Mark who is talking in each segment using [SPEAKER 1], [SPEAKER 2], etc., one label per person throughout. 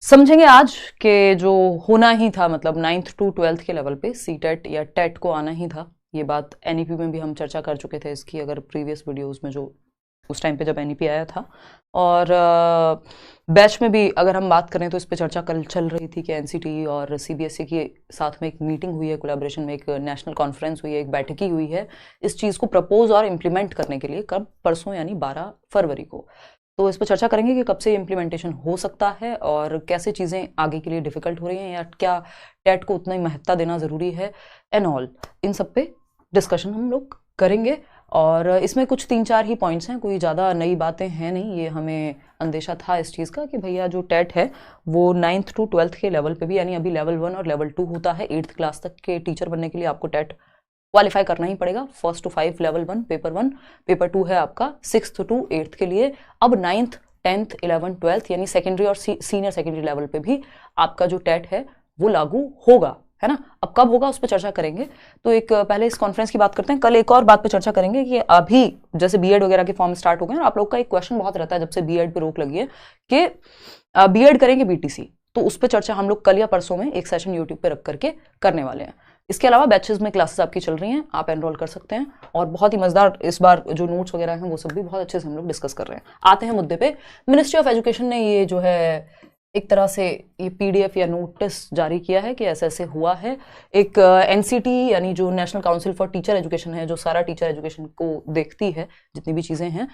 [SPEAKER 1] समझेंगे आज के जो होना ही था, मतलब 9th to 12th के लेवल पे सीटेट या टेट को आना ही था। ये बात एनईपी में भी हम चर्चा कर चुके थे इसकी, अगर प्रीवियस वीडियोस में, जो उस टाइम पे जब एनईपी आया था। और बैच में भी अगर हम बात करें तो इस पे चर्चा कल चल रही थी कि एनसीटी और सीबीएसई के साथ में एक मीटिंग हुई है, कोलैबोरेशन में एक नेशनल कॉन्फ्रेंस हुई है, एक बैठक ही हुई है इस चीज़ को प्रपोज और इम्प्लीमेंट करने के लिए। कब? परसों, यानी 12 फरवरी को। तो इस पर चर्चा करेंगे कि कब से इम्प्लीमेंटेशन हो सकता है और कैसे चीज़ें आगे के लिए डिफ़िकल्ट हो रही हैं, या क्या टेट को उतना ही महत्ता देना ज़रूरी है एंड ऑल। इन सब पे डिस्कशन हम लोग करेंगे। और इसमें कुछ 3-4 ही पॉइंट्स हैं, कोई ज़्यादा नई बातें हैं नहीं। ये हमें अंदेशा था इस चीज़ का कि भैया जो टेट है वो 9th to 12th के लेवल पे भी, यानी अभी लेवल 1 और लेवल 2 होता है। 8th क्लास तक के टीचर बनने के लिए आपको टेट क्वालिफाई करना ही पड़ेगा। 1st to 5 level 1 paper 1, paper 2 है आपका 6th to 8th के लिए। अब 9th 10th 11th 12th यानी सेकेंडरी और सीनियर सेकेंडरी लेवल पे भी आपका जो टेट है वो लागू होगा, है ना। अब कब होगा उस पर चर्चा करेंगे। तो एक पहले इस कॉन्फ्रेंस की बात करते हैं। कल एक और बात पे चर्चा करेंगे कि अभी जैसे बीएड वगैरह के फॉर्म स्टार्ट हो गए हैं, और आप लोग का एक क्वेश्चन बहुत रहता है जब से बीएड पे रोक लगी है कि बीएड करेंगे बीटीसी, तो उस पर चर्चा हम लोग कल या परसों में एक सेशन यूट्यूब पे रख करके करने वाले हैं। इसके अलावा बैचेस में क्लासेस आपकी चल रही हैं, आप एनरोल कर सकते हैं। और बहुत ही मजेदार इस बार जो नोट्स वगैरह हैं वो सब भी बहुत अच्छे से हम लोग डिस्कस कर रहे हैं। आते हैं मुद्दे पे। मिनिस्ट्री ऑफ एजुकेशन ने ये जो है एक तरह से ये पीडीएफ या नोटिस जारी किया है कि ऐसे ऐसे हुआ है। एक एनसीटी यानी जो national council for teacher education है, जो सारा टीचर एजुकेशन को देखती है, जितनी भी चीज़ें हैं,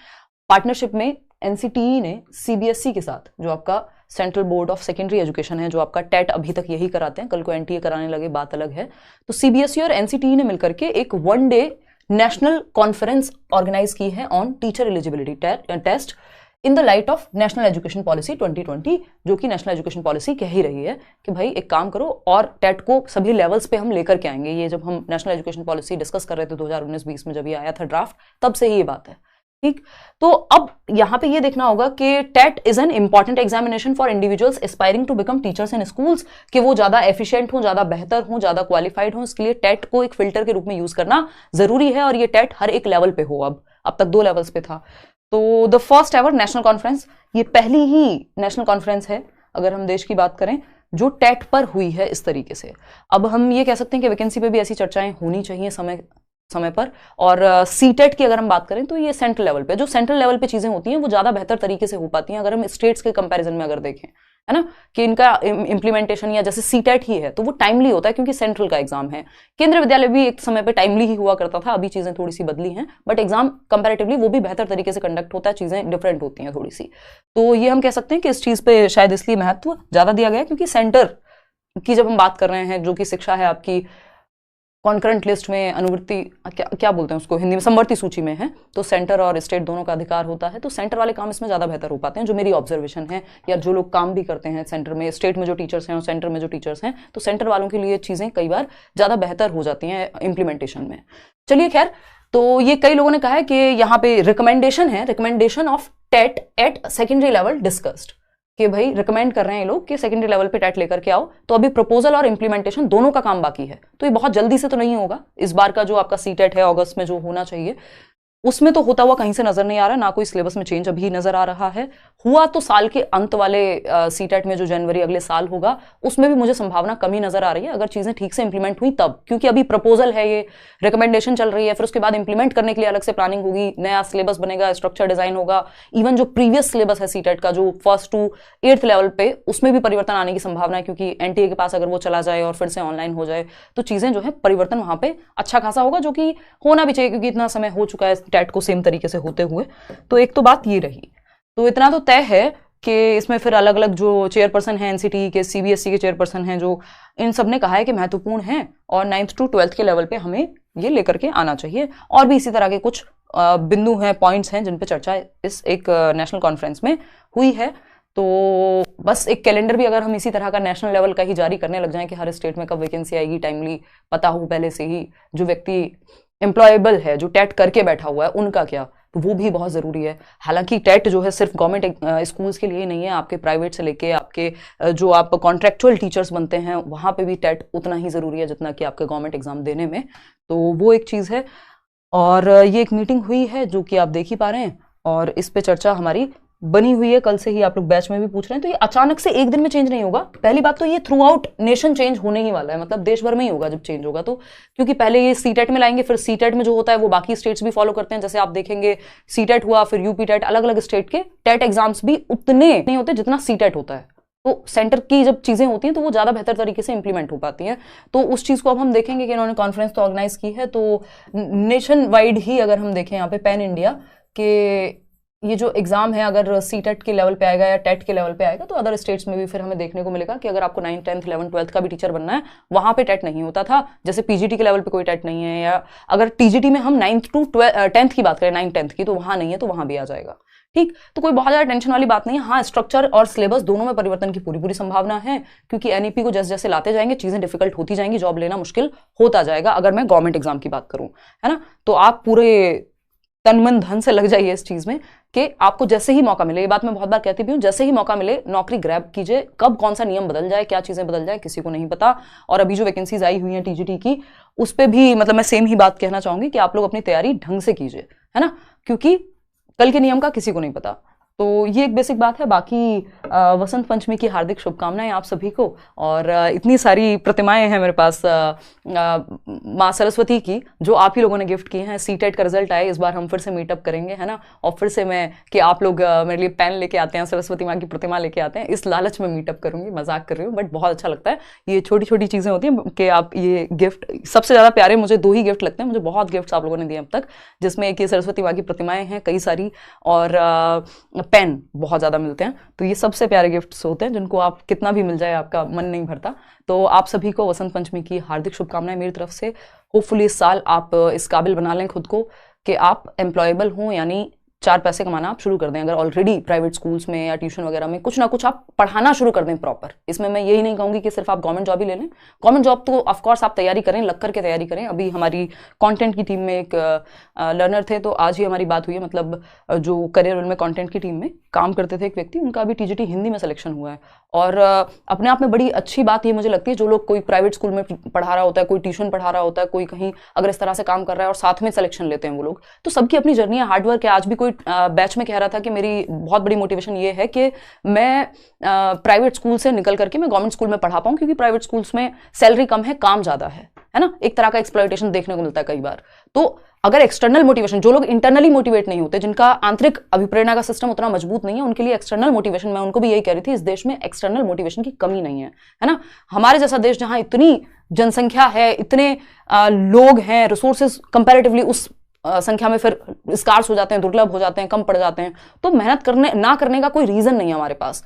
[SPEAKER 1] पार्टनरशिप में एनसीटीई ने सीबीएसई के साथ, जो आपका central board of secondary education है, जो आपका टेट अभी तक यही कराते हैं, कल को एनटीए कराने लगे बात अलग है। तो सीबीएसई और एनसीटीई ने मिलकर के एक 1 डे नेशनल कॉन्फ्रेंस ऑर्गेनाइज की है on teacher eligibility test in the light of national education policy 2020, जो कि नेशनल एजुकेशन पॉलिसी कह ही रही है कि भाई एक काम करो और टेट को सभी लेवल्स पे हम लेकर के आएंगे। ये जब हम नेशनल एजुकेशन पॉलिसी डिस्कस कर रहे थे 2019-20 में, जब ये आया था ड्राफ्ट, तब से ही ये बात है। ठीक, तो अब यहां पे ये देखना होगा कि TET is an important examination for individuals aspiring to become teachers in schools, कि वो ज्यादा एफिशिएंट हो, ज्यादा बेहतर हो, ज्यादा क्वालिफाइड हो। इसके लिए टेट को एक फिल्टर के रूप में यूज करना जरूरी है, और ये टेट हर एक लेवल पे हो। अब तक 2 लेवल्स पे था। तो the first ever national conference, ये पहली ही नेशनल कॉन्फ्रेंस है अगर हम देश की बात करें जो टेट पर हुई है इस तरीके से। अब हम ये कह सकते हैं कि वैकेंसी पे भी ऐसी चर्चाएं होनी चाहिए समय पर। और सीटेट की अगर हम बात करें तो ये सेंट्रल लेवल पे, जो सेंट्रल लेवल पे चीजें होती हैं वो ज्यादा बेहतर तरीके से हो पाती हैं अगर हम स्टेट्स के कंपैरिजन में अगर देखें, है ना, कि इनका इंप्लीमेंटेशन, या जैसे सीटेट ही है तो वो टाइमली होता है क्योंकि सेंट्रल का एग्जाम है। केंद्रीय विद्यालय भी एक समय पे टाइमली ही हुआ करता था, अभी चीजें थोड़ी सी बदली हैं, बट एग्जाम कंपैरेटिवली वो भी बेहतर तरीके से कंडक्ट होता है, चीजें डिफरेंट होती हैं थोड़ी सी। तो ये हम कह सकते हैं कि इस चीज पे शायद इसलिए महत्व ज्यादा दिया गया, क्योंकि सेंटर की जब हम बात कर रहे हैं, जो कि शिक्षा है आपकी कॉन्करेंट लिस्ट में, अनुवृत्ति क्या बोलते हैं उसको हिंदी में, समवर्ती सूची में है, तो सेंटर और स्टेट दोनों का अधिकार होता है। तो सेंटर वाले काम इसमें ज्यादा बेहतर हो पाते हैं, जो मेरी ऑब्जर्वेशन है, या जो लोग काम भी करते हैं सेंटर में, स्टेट में जो टीचर्स हैं और सेंटर में जो टीचर्स हैं, तो सेंटर वालों के लिए चीजें कई बार ज्यादा बेहतर हो जाती हैं इंप्लीमेंटेशन में। चलिए खैर, तो ये कई लोगों ने कहा है कि यहाँ पे रिकमेंडेशन है, recommendation of TET at secondary level discussed, कि भाई रिकमेंड कर रहे हैं ये लोग कि सेकेंडरी लेवल पे टेट लेकर के आओ। तो अभी प्रपोजल और इंप्लीमेंटेशन दोनों का काम बाकी है, तो ये बहुत जल्दी से तो नहीं होगा। इस बार का जो आपका सीटेट है अगस्त में जो होना चाहिए, उसमें तो होता हुआ कहीं से नजर नहीं आ रहा, ना कोई सिलेबस में चेंज अभी नजर आ रहा है। हुआ तो साल के अंत वाले सीटेट में, जो जनवरी अगले साल होगा, उसमें भी मुझे संभावना कमी नजर आ रही है, अगर चीजें ठीक से इंप्लीमेंट हुई तब। क्योंकि अभी प्रपोजल है, ये रिकमेंडेशन चल रही है, फिर उसके बाद इंप्लीमेंट करने के लिए अलग से प्लानिंग होगी, नया सिलेबस बनेगा, स्ट्रक्चर डिजाइन होगा। इवन जो प्रीवियस सिलेबस है सीटेट का, जो 1st to 8th लेवल पे, उसमें भी परिवर्तन आने की संभावना है, क्योंकि एनटीए के पास अगर वो चला जाए और फिर से ऑनलाइन हो जाए, तो चीजें जो है परिवर्तन वहां पे अच्छा खासा होगा, जो कि होना भी चाहिए, क्योंकि इतना समय हो चुका है टेट को सेम तरीके से होते हुए। तो एक तो बात ये रही। तो इतना तो तय है कि इसमें फिर अलग अलग जो चेयरपर्सन हैं एनसीटी के, सीबीएसई के चेयरपर्सन हैं, जो इन सब ने कहा है कि महत्वपूर्ण है, और 9th to 12th के लेवल पे हमें ये लेकर के आना चाहिए। और भी इसी तरह के कुछ बिंदु हैं, पॉइंट्स हैं, जिन पे चर्चा इस एक नेशनल कॉन्फ्रेंस में हुई है। तो बस एक कैलेंडर भी अगर हम इसी तरह का नेशनल लेवल का ही जारी करने लग जाएं कि हर स्टेट में कब वैकेंसी आएगी, टाइमली पता हो पहले से ही, जो व्यक्ति एम्प्लॉयबल है, जो टेट करके बैठा हुआ है, उनका क्या, तो वो भी बहुत ज़रूरी है। हालांकि टेट जो है सिर्फ गवर्नमेंट स्कूल्स के लिए ही नहीं है, आपके प्राइवेट से लेके आपके जो आप कॉन्ट्रेक्चुअल टीचर्स बनते हैं, वहाँ पे भी टेट उतना ही ज़रूरी है जितना कि आपके गवर्नमेंट एग्जाम देने में। तो वो एक चीज़ है। और ये एक मीटिंग हुई है जो कि आप देख ही पा रहे हैं, और इस पे चर्चा हमारी बनी हुई है, कल से ही आप लोग बैच में भी पूछ रहे हैं, तो ये अचानक से एक दिन में चेंज नहीं होगा। पहली बात तो ये थ्रू आउट नेशन चेंज होने ही वाला है, मतलब देश भर में ही होगा जब चेंज होगा तो, क्योंकि पहले ये सीटेट में लाएंगे, फिर सीटेट में जो होता है वो बाकी स्टेट्स भी फॉलो करते हैं। जैसे आप देखेंगे सीटेट हुआ, फिर यूपी टेट, अलग अलग स्टेट के टेट एग्जाम्स भी उतने नहीं होते जितना सीटेट होता है। तो सेंटर की जब चीजें होती हैं तो वो ज्यादा बेहतर तरीके से इंप्लीमेंट हो पाती हैं। तो उस चीज को अब हम देखेंगे कि इन्होंने कॉन्फ्रेंस तो ऑर्गेनाइज की है, तो नेशन वाइड ही अगर हम देखें यहाँ पे पैन इंडिया के ये जो एग्जाम है अगर सीटेट के लेवल पे आएगा या टेट के लेवल पे आएगा तो अदर स्टेट्स में भी फिर हमें देखने को मिलेगा कि अगर आपको 9th 10th 11th 12th का भी टीचर बनना है, वहां पे टेट नहीं होता था। जैसे पीजीटी के लेवल पे कोई टेट नहीं है, या अगर टीजीटी में हम 9th to 10th की बात करें, 9th 10th की, तो वहां नहीं है तो वहां भी आ जाएगा। ठीक, तो कोई बहुत ज्यादा टेंशन वाली बात नहीं है। हाँ, स्ट्रक्चर और सिलेबस दोनों में परिवर्तन की पूरी पूरी संभावना है, क्योंकि एनईपी को जैसे जैसे लाते जाएंगे चीजें डिफिकल्ट होती जाएंगी, जॉब लेना मुश्किल होता जाएगा। अगर मैं गवर्नमेंट एग्जाम की बात करूं, है ना, तो आप पूरे तन मन धन से लग जाइए इस चीज में कि आपको जैसे ही मौका मिले, ये बात मैं बहुत बार कहती भी हूँ, जैसे ही मौका मिले नौकरी ग्रैब कीजिए। कब कौन सा नियम बदल जाए, क्या चीजें बदल जाए, किसी को नहीं पता। और अभी जो वैकेंसीज आई हुई हैं टीजीटी की, उस पर भी मतलब मैं सेम ही बात कहना चाहूंगी कि आप लोग अपनी तैयारी ढंग से कीजिए, है ना, क्योंकि कल के नियम का किसी को नहीं पता। तो ये एक बेसिक बात है। बाकी वसंत पंचमी की हार्दिक शुभकामनाएं आप सभी को। और इतनी सारी प्रतिमाएं हैं मेरे पास माँ सरस्वती की, जो आप ही लोगों ने गिफ्ट की हैं। सीटेट का रिजल्ट आए, इस बार हम फिर से मीटअप करेंगे, है ना, और फिर से मैं कि आप लोग मेरे लिए पेन लेके आते हैं, सरस्वती माँ की प्रतिमा लेके आते हैं, इस लालच में मीटअप करूंगी। मजाक कर रही हूँ, बट बहुत अच्छा लगता है। ये छोटी छोटी चीजें होती हैं कि आप ये गिफ्ट, सबसे ज्यादा प्यारे मुझे 2 ही गिफ्ट लगते हैं। मुझे बहुत गिफ्ट आप लोगों ने दिए अब तक, जिसमें एक ये सरस्वती माँ की प्रतिमाएं हैं कई सारी, और पेन बहुत ज्यादा मिलते हैं। तो ये सबसे प्यारे गिफ्ट्स होते हैं जिनको आप कितना भी मिल जाए आपका मन नहीं भरता। तो आप सभी को वसंत पंचमी की हार्दिक शुभकामनाएं मेरी तरफ से। होपफुली इस साल आप इस काबिल बना लें खुद को कि आप एम्प्लॉयबल हों, यानी 4 पैसे कमाना आप शुरू कर दें। अगर ऑलरेडी प्राइवेट स्कूल्स में या ट्यूशन वगैरह में कुछ ना कुछ आप पढ़ाना शुरू कर दें प्रॉपर। इसमें मैं यही नहीं कहूंगी कि सिर्फ आप गवर्नमेंट जॉब ही ले लें। गवर्नमेंट जॉब तो ऑफकोर्स आप तैयारी करें, लग करके तैयारी करें। अभी हमारी कंटेंट की टीम में एक लर्नर थे, तो आज ही हमारी बात हुई है, मतलब जो करियर में कंटेंट की टीम में काम करते थे एक व्यक्ति, उनका अभी टीजीटी हिंदी में सिलेक्शन हुआ है। और अपने आप में बड़ी अच्छी बात ये मुझे लगती है, जो लोग कोई प्राइवेट स्कूल में पढ़ा रहा होता है, कोई ट्यूशन पढ़ा रहा होता है, कोई कहीं अगर इस तरह से काम कर रहा है और साथ में सिलेक्शन लेते हैं वो लोग, तो सबकी अपनी जर्नी है, हार्डवर्क है। आज भी कोई बैच में कह रहा था कि मेरी बहुत बड़ी मोटिवेशन ये है कि मैं प्राइवेट स्कूल से निकल करके मैं गवर्नमेंट स्कूल में पढ़ा पाऊं, क्योंकि प्राइवेट स्कूल्स में सैलरी कम है, काम ज्यादा है ना, एक तरह का एक्सप्लॉयटेशन देखने को मिलता है कई बार। तो अगर एक्सटर्नल मोटिवेशन, जो लोग इंटरनली मोटिवेट नहीं होते, जिनका आंतरिक अभिप्रेरणा का सिस्टम उतना मजबूत नहीं है, उनके लिए एक्सटर्नल मोटिवेशन, मैं उनको भी यही कह रही थी, इस देश में एक्सटर्नल मोटिवेशन की कमी नहीं है ना। हमारे जैसा देश जहां इतनी जनसंख्या है, इतने लोग हैं, रिसोर्सेज कंपैरेटिवली उस संख्या में फिर स्कार्स हो जाते हैं, दुर्लभ हो जाते हैं, कम पड़ जाते हैं, तो मेहनत करने का कोई रीजन नहीं है हमारे पास।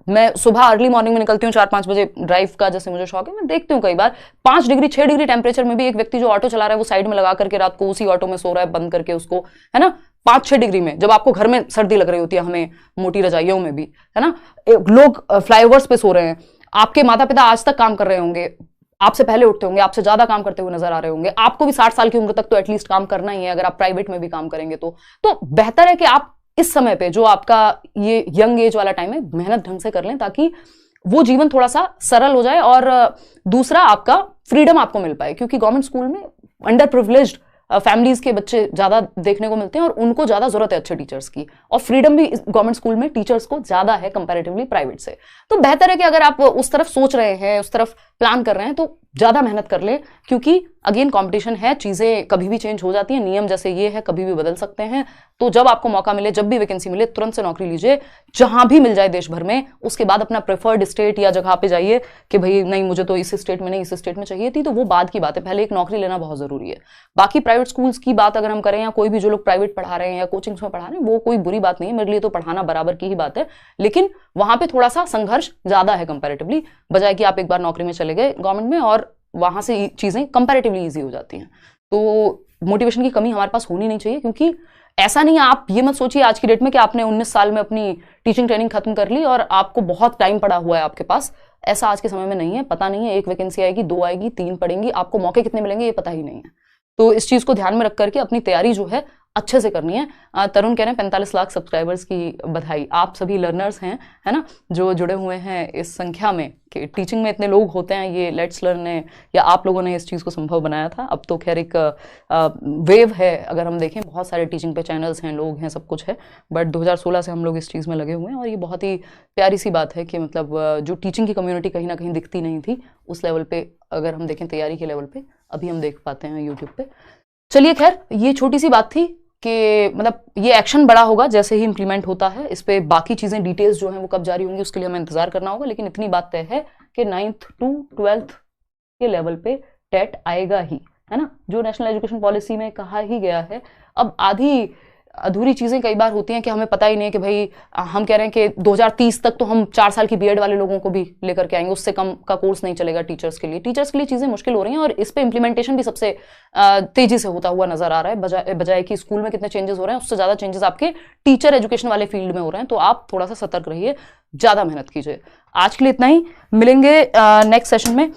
[SPEAKER 1] मैं सुबह अर्ली मॉर्निंग में निकलती हूँ 4-5 बजे ड्राइव का, जैसे मुझे शौक है। मैं देखती हूँ कई बार 5 डिग्री 6 डिग्री टेम्परेचर में भी एक व्यक्ति जो ऑटो चला रहा है वो साइड में लगा करके रात को उसी ऑटो में सो रहा है, बंद करके उसको, है ना, 5-6 डिग्री में, जब आपको घर में सर्दी लग रही होती है, हमें मोटी रजाइयों में भी, है ना। लोग फ्लाईओवर्स पे सो रहे हैं। आपके माता पिता आज तक काम कर रहे होंगे, आपसे पहले उठते होंगे, आपसे ज्यादा काम करते हुए नजर आ रहे होंगे। आपको भी 60 साल की उम्र तक तो एटलीस्ट काम करना ही है, अगर आप प्राइवेट में भी काम करेंगे तो बेहतर है कि आप इस समय पे, जो आपका ये यंग एज वाला टाइम है, मेहनत ढंग से कर लें, ताकि वो जीवन थोड़ा सा सरल हो जाए। और दूसरा, आपका फ्रीडम आपको मिल पाए, क्योंकि गवर्नमेंट स्कूल में अंडर प्रिविलेज्ड फैमिलीज के बच्चे ज्यादा देखने को मिलते हैं, और उनको ज्यादा जरूरत है अच्छे टीचर्स की, और फ्रीडम भी गवर्नमेंट स्कूल में टीचर्स को ज्यादा है कंपैरेटिवली प्राइवेट से। तो बेहतर है कि अगर आप उस तरफ सोच रहे हैं, उस तरफ प्लान कर रहे हैं, तो ज्यादा मेहनत कर ले, क्योंकि अगेन कंपटीशन है, चीजें कभी भी चेंज हो जाती हैं, नियम जैसे ये है कभी भी बदल सकते हैं। तो जब आपको मौका मिले, जब भी वैकेंसी मिले, तुरंत से नौकरी लीजिए, जहां भी मिल जाए देश भर में। उसके बाद अपना प्रेफर्ड स्टेट या जगह पे जाइए कि भाई नहीं, मुझे तो इस स्टेट में नहीं, इस स्टेट में चाहिए थी, तो वो बाद की बात है, पहले एक नौकरी लेना बहुत जरूरी है। बाकी प्राइवेट स्कूल्स की बात अगर हम करें, या कोई भी जो लोग प्राइवेट पढ़ा रहे हैं या कोचिंग्स में पढ़ा रहे हैं, वो कोई बुरी बात नहीं है, मेरे लिए तो पढ़ाना बराबर की ही बात है। लेकिन वहां पे थोड़ा सा संघर्ष ज्यादा है कंपैरेटिवली, बजाय कि आप एक बार नौकरी में चले गए गवर्नमेंट में और वहां से चीजें कंपैरेटिवली इजी हो जाती हैं। तो मोटिवेशन की कमी हमारे पास होनी नहीं चाहिए, क्योंकि ऐसा नहीं है, आप ये मत सोचिए आज की डेट में कि आपने 19 साल में अपनी टीचिंग ट्रेनिंग खत्म कर ली और आपको बहुत टाइम पड़ा हुआ है आपके पास। ऐसा आज के समय में नहीं है। पता नहीं है, 1 वैकेंसी आएगी, 2 आएगी, 3 पड़ेंगी, आपको मौके कितने मिलेंगे ये पता ही नहीं है। तो इस चीज को ध्यान में रख करके अपनी तैयारी जो है अच्छे से करनी है। तरुण कह रहे हैं 45 लाख सब्सक्राइबर्स की बधाई। आप सभी लर्नर्स हैं, है ना, जो जुड़े हुए हैं इस संख्या में कि टीचिंग में इतने लोग होते हैं, ये लेट्स लर्न ने या आप लोगों ने इस चीज़ को संभव बनाया था। अब तो खैर एक वेव है, अगर हम देखें बहुत सारे टीचिंग पे चैनल्स हैं, लोग हैं, सब कुछ है, बट 2016 से हम लोग इस चीज़ में लगे हुए हैं और ये बहुत ही प्यारी सी बात है कि मतलब जो टीचिंग की कम्युनिटी कहीं ना कहीं दिखती नहीं थी, उस लेवल पे अगर हम देखें तैयारी के लेवल पे अभी हम देख पाते हैं यूट्यूब पे। चलिए खैर, ये छोटी सी बात थी कि मतलब ये एक्शन बड़ा होगा जैसे ही इंप्लीमेंट होता है, इस पे बाकी चीज़ें डिटेल्स जो हैं वो कब जारी होंगी उसके लिए हमें इंतजार करना होगा, लेकिन इतनी बात तय है कि 9th to 12th के लेवल पे टेट आएगा ही, है ना, जो नेशनल एजुकेशन पॉलिसी में कहा ही गया है। अब आधी अधूरी चीज़ें कई बार होती हैं कि हमें पता ही नहीं है कि भाई हम कह रहे हैं कि 2030 तक तो हम 4 साल की बीएड वाले लोगों को भी लेकर के आएंगे, उससे कम का कोर्स नहीं चलेगा टीचर्स के लिए चीज़ें मुश्किल हो रही हैं और इस पे इम्प्लीमेंटेशन भी सबसे तेजी से होता हुआ नजर आ रहा है, बजाय कि स्कूल में कितने चेंजेस हो रहे हैं उससे ज़्यादा चेंजेस आपके टीचर एजुकेशन वाले फील्ड में हो रहे हैं। तो आप थोड़ा सा सतर्क रहिए, ज़्यादा मेहनत कीजिए। आज के लिए इतना ही, मिलेंगे नेक्स्ट सेशन में।